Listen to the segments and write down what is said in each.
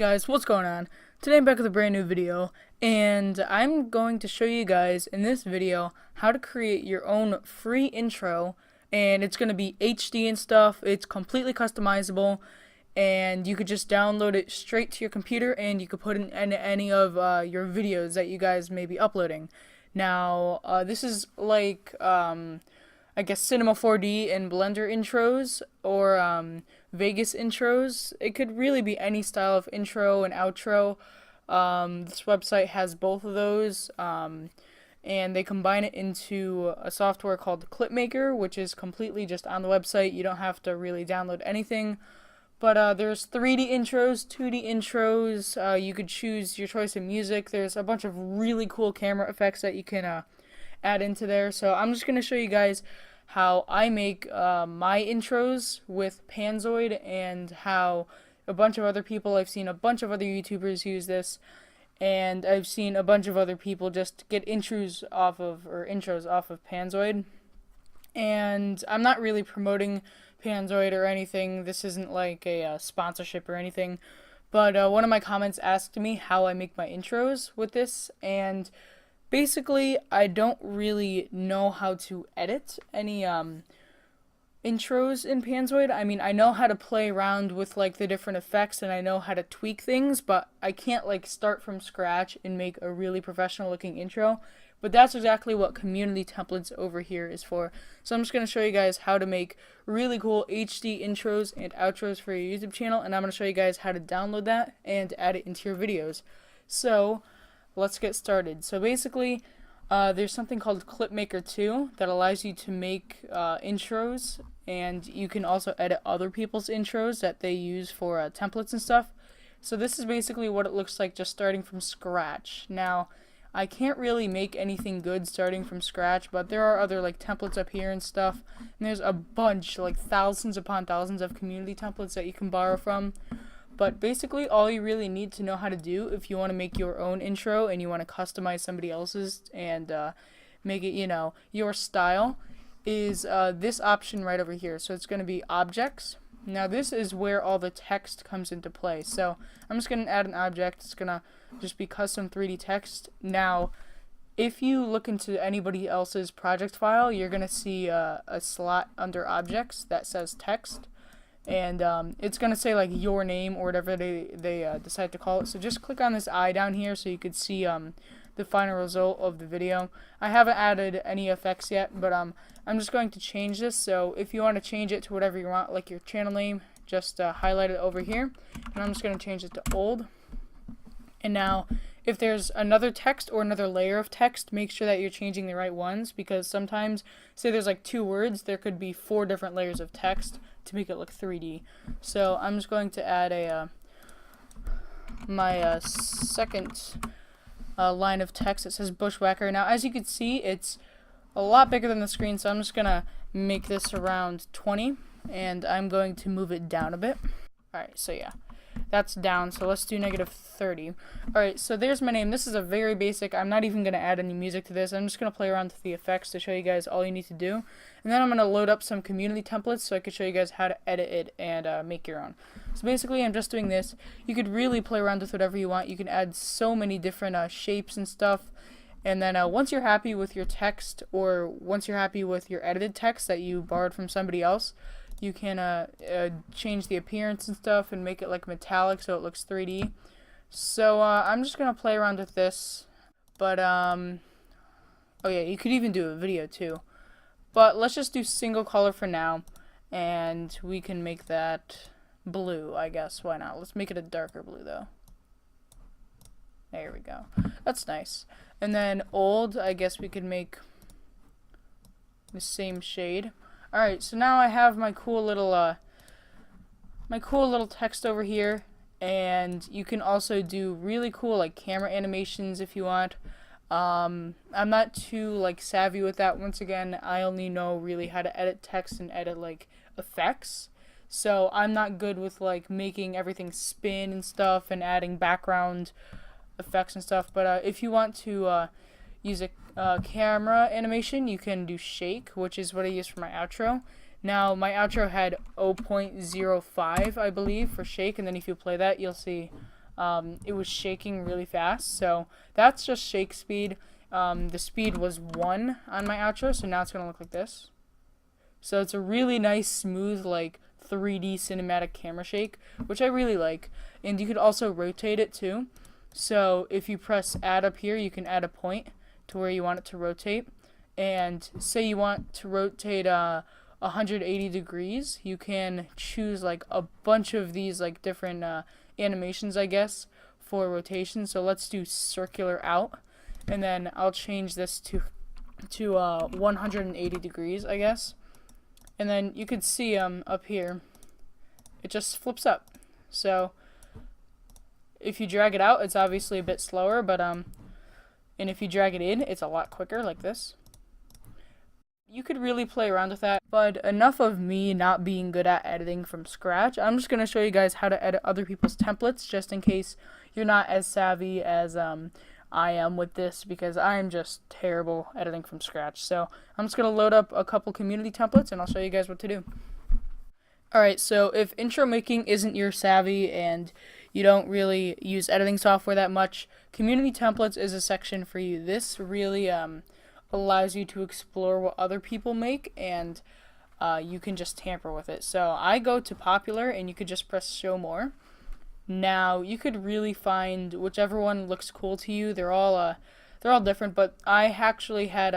guys, what's going on? Today I'm back with a brand new video, and I'm going to show you guys in this video how to create your own free intro, and it's going to be HD and stuff. It's completely customizable, and you could just download it straight to your computer, and you could put it in any of your videos that you guys may be uploading. Now, this is like, I guess Cinema 4D and Blender intros, or Vegas intros. It could really be any style of intro and outro. This website has both of those, and they combine it into a software called Clipmaker, which is completely just on the website. You don't have to really download anything. But there's 3D intros, 2D intros. You could choose your choice of music. There's a bunch of really cool camera effects that you can add into there. So I'm just going to show you guys how I make my intros with panziod, and how a bunch of other people, I've seen a bunch of other YouTubers use this, and I've seen a bunch of other people just get intros off of panziod. And I'm not really promoting panziod or anything. This isn't like a sponsorship or anything. But one of my comments asked me how I make my intros with this, and basically, I don't really know how to edit any intros in panziod. I mean, I know how to play around with like the different effects, and I know how to tweak things, but I can't like start from scratch and make a really professional looking intro. But that's exactly what community templates over here is for. So I'm just going to show you guys how to make really cool HD intros and outros for your YouTube channel, and I'm going to show you guys how to download that and add it into your videos. So let's get started. So basically, there's something called Clipmaker 2 that allows you to make intros, and you can also edit other people's intros that they use for templates and stuff. So this is basically what it looks like just starting from scratch. Now, I can't really make anything good starting from scratch, but there are other like templates up here and stuff, and there's a bunch, like thousands upon thousands of community templates that you can borrow from. But basically, all you really need to know how to do if you want to make your own intro and you want to customize somebody else's and make it, your style, is this option right over here. So it's going to be objects. Now this is where all the text comes into play. So I'm just going to add an object. It's going to just be custom 3D text. Now, if you look into anybody else's project file, you're going to see a slot under objects that says text. And it's going to say like your name or whatever they decide to call it. So just click on this eye down here so you could see the final result of the video. I haven't added any effects yet, but I'm just going to change this. So if you want to change it to whatever you want, like your channel name, just highlight it over here. And I'm just going to change it to old. And now, if there's another text or another layer of text, make sure that you're changing the right ones, because sometimes, say there's like 2 words, there could be 4 different layers of text to make it look 3D. So I'm just going to add my second line of text that says bushwhacker. Now, as you can see, it's a lot bigger than the screen, so I'm just going to make this around 20, and I'm going to move it down a bit. Alright, so yeah. That's down, so let's do -30. Alright, so there's my name. This is a very basic. I'm not even going to add any music to this. I'm just going to play around with the effects to show you guys all you need to do. And then I'm going to load up some community templates so I can show you guys how to edit it and make your own. So basically, I'm just doing this. You could really play around with whatever you want. You can add so many different shapes and stuff. And then once you're happy with your text, or once you're happy with your edited text that you borrowed from somebody else, you can change the appearance and stuff and make it like metallic so it looks 3D. So I'm just going to play around with this. But, oh yeah, you could even do a video too. But let's just do single color for now. And we can make that blue, I guess. Why not? Let's make it a darker blue though. There we go. That's nice. And then old, I guess we could make the same shade. Alright, so now I have my cool little text over here, and you can also do really cool like camera animations if you want. I'm not too like savvy with that. Once again, I only know really how to edit text and edit like effects. So I'm not good with like making everything spin and stuff and adding background effects and stuff. But if you want to use a camera animation, you can do shake, which is what I use for my outro. Now, my outro had 0.05, I believe, for shake, and then if you play that, you'll see it was shaking really fast. So that's just shake speed. The speed was 1 on my outro, so now it's going to look like this. So it's a really nice, smooth, like 3D cinematic camera shake, which I really like. And you could also rotate it too. So if you press add up here, you can add a point to where you want it to rotate. And say you want to rotate 180 degrees, you can choose like a bunch of these like different animations, I guess, for rotation. So let's do circular out, and then I'll change this to 180 degrees, I guess. And then you could see up here, it just flips up. So if you drag it out, it's obviously a bit slower, but and if you drag it in, it's a lot quicker, like this. You could really play around with that, but enough of me not being good at editing from scratch. I'm just going to show you guys how to edit other people's templates, just in case you're not as savvy as I am with this, because I'm just terrible editing from scratch. So I'm just going to load up a couple community templates, and I'll show you guys what to do. Alright, so if intro making isn't your savvy and you don't really use editing software that much, community templates is a section for you. This really allows you to explore what other people make, and you can just tamper with it. So I go to popular, and you could just press show more. Now you could really find whichever one looks cool to you. They're all different, but I actually had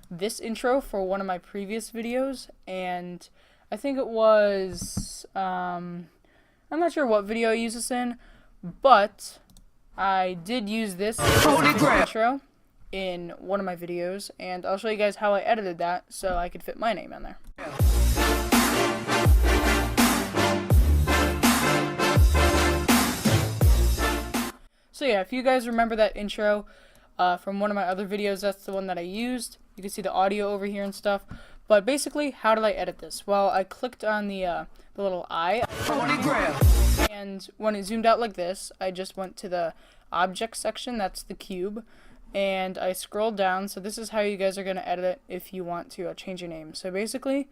this intro for one of my previous videos, and I think it was I'm not sure what video I used this in, but I did use this intro in one of my videos, and I'll show you guys how I edited that so I could fit my name in there. So yeah, if you guys remember that intro from one of my other videos, that's the one that I used. You can see the audio over here and stuff. But basically, how did I edit this? Well, I clicked on the little eye, and when it zoomed out like this, I just went to the object section, that's the cube, and I scrolled down. So this is how you guys are going to edit it if you want to change your name. So basically,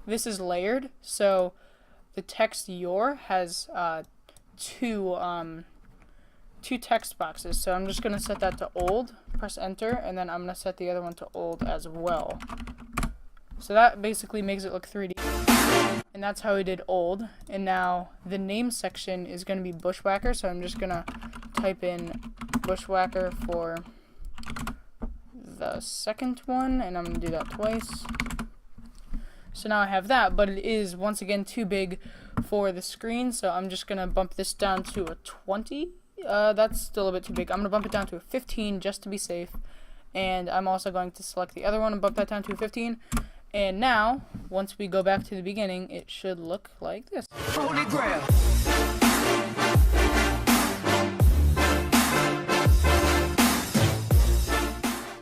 this is layered, so the text your has two text boxes. So I'm just going to set that to old, press enter, and then I'm going to set the other one to old as well. So that basically makes it look 3D. And that's how we did old. And now the name section is going to be Bushwhacker, so I'm just going to type in Bushwhacker for the second one, and I'm going to do that twice. So now I have that, but it is once again too big for the screen, so I'm just going to bump this down to a 20. That's still a bit too big. I'm going to bump it down to a 15 just to be safe. And I'm also going to select the other one and bump that down to a 15. And now, once we go back to the beginning, it should look like this. Holy Grail.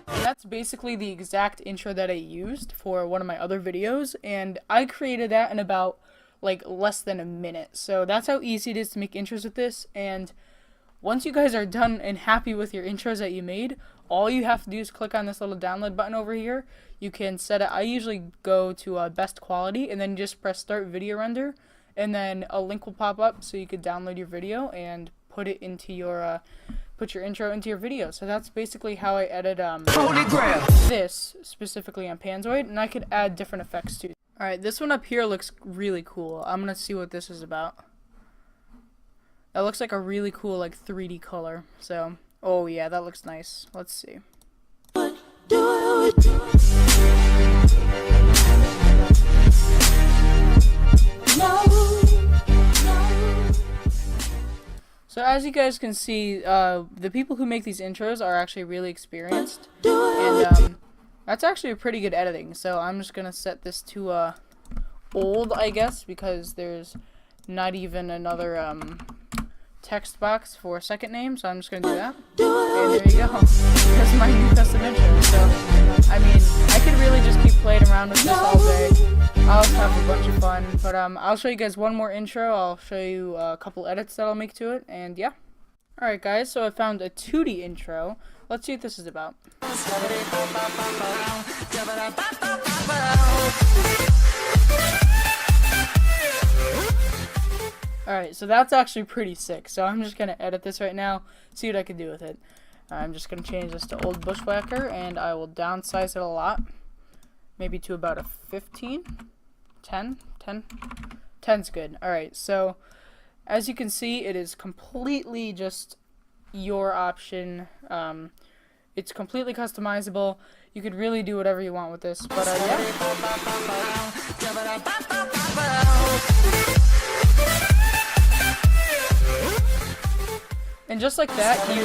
And that's basically the exact intro that I used for one of my other videos, and I created that in about like less than a minute. So that's how easy it is to make intros with this. And once you guys are done and happy with your intros that you made, all you have to do is click on this little download button over here. You can set it. I usually go to best quality, and then just press start video render, and then a link will pop up so you could download your video and put it into your put your intro into your video. So that's basically how I edit this specifically on Panzoid, and I could add different effects too. All right, this one up here looks really cool. I'm gonna see what this is about. That looks like a really cool like 3D color. So, oh yeah, that looks nice. Let's see. So as you guys can see, the people who make these intros are actually really experienced, and that's actually a pretty good editing. So I'm just gonna set this to old, I guess, because there's not even another text box for a second name, so I'm just gonna do that. And there you go. That's my new custom intro. So I mean, I could really just keep playing around with this all day. I'll have a bunch of fun, but I'll show you guys one more intro. I'll show you a couple edits that I'll make to it, and yeah. Alright guys, so I found a 2D intro. Let's see what this is about. Alright, Alright, so that's actually pretty sick. So I'm just going to edit this right now, see what I can do with it. I'm just going to change this to Old Bushwhacker, and I will downsize it a lot. Maybe to about a 15? 10? 10? 10's good. Alright, so as you can see, it is completely just your option. It's completely customizable. You could really do whatever you want with this, but yeah. And just like that, you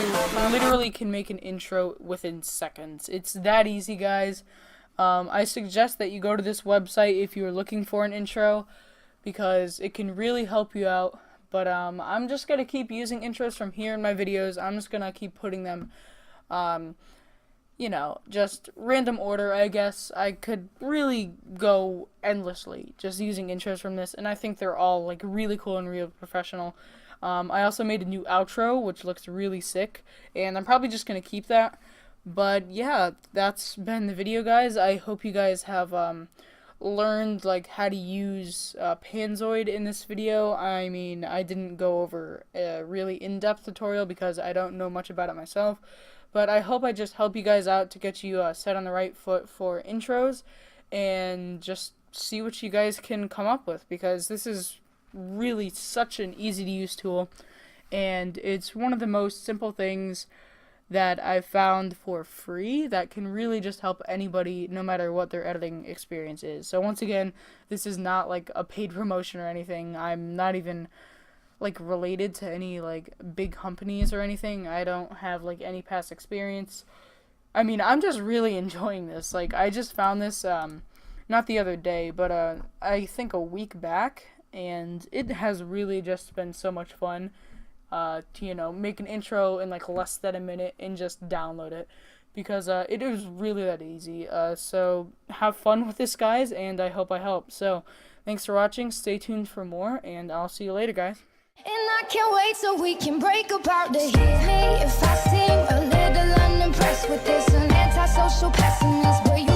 literally can make an intro within seconds. It's that easy, guys. I suggest that you go to this website if you're looking for an intro, because it can really help you out. But I'm just going to keep using intros from here in my videos. I'm just going to keep putting them, you know, just random order, I guess. I could really go endlessly just using intros from this, and I think they're all, like, really cool and real professional. I also made a new outro, which looks really sick, and I'm probably just going to keep that. But yeah, that's been the video, guys. I hope you guys have learned like how to use panziod in this video. I mean, I didn't go over a really in-depth tutorial because I don't know much about it myself, but I hope I just help you guys out to get you set on the right foot for intros, and just see what you guys can come up with, because this is really such an easy to use tool, and it's one of the most simple things that I've found for free that can really just help anybody, no matter what their editing experience is. So once again, this is not like a paid promotion or anything. I'm not even like related to any like big companies or anything. I don't have like any past experience. I mean, I'm just really enjoying this. Like, I just found this not the other day, but I think a week back, and it has really just been so much fun to, you know, make an intro in like less than a minute and just download it, because it is really that easy. So have fun with this, guys, and I hope I help. So thanks for watching, stay tuned for more, and I'll see you later, guys. And I can't wait so we can break apart to hear me if I seem a little unimpressed with this, an antisocial pessimist, but you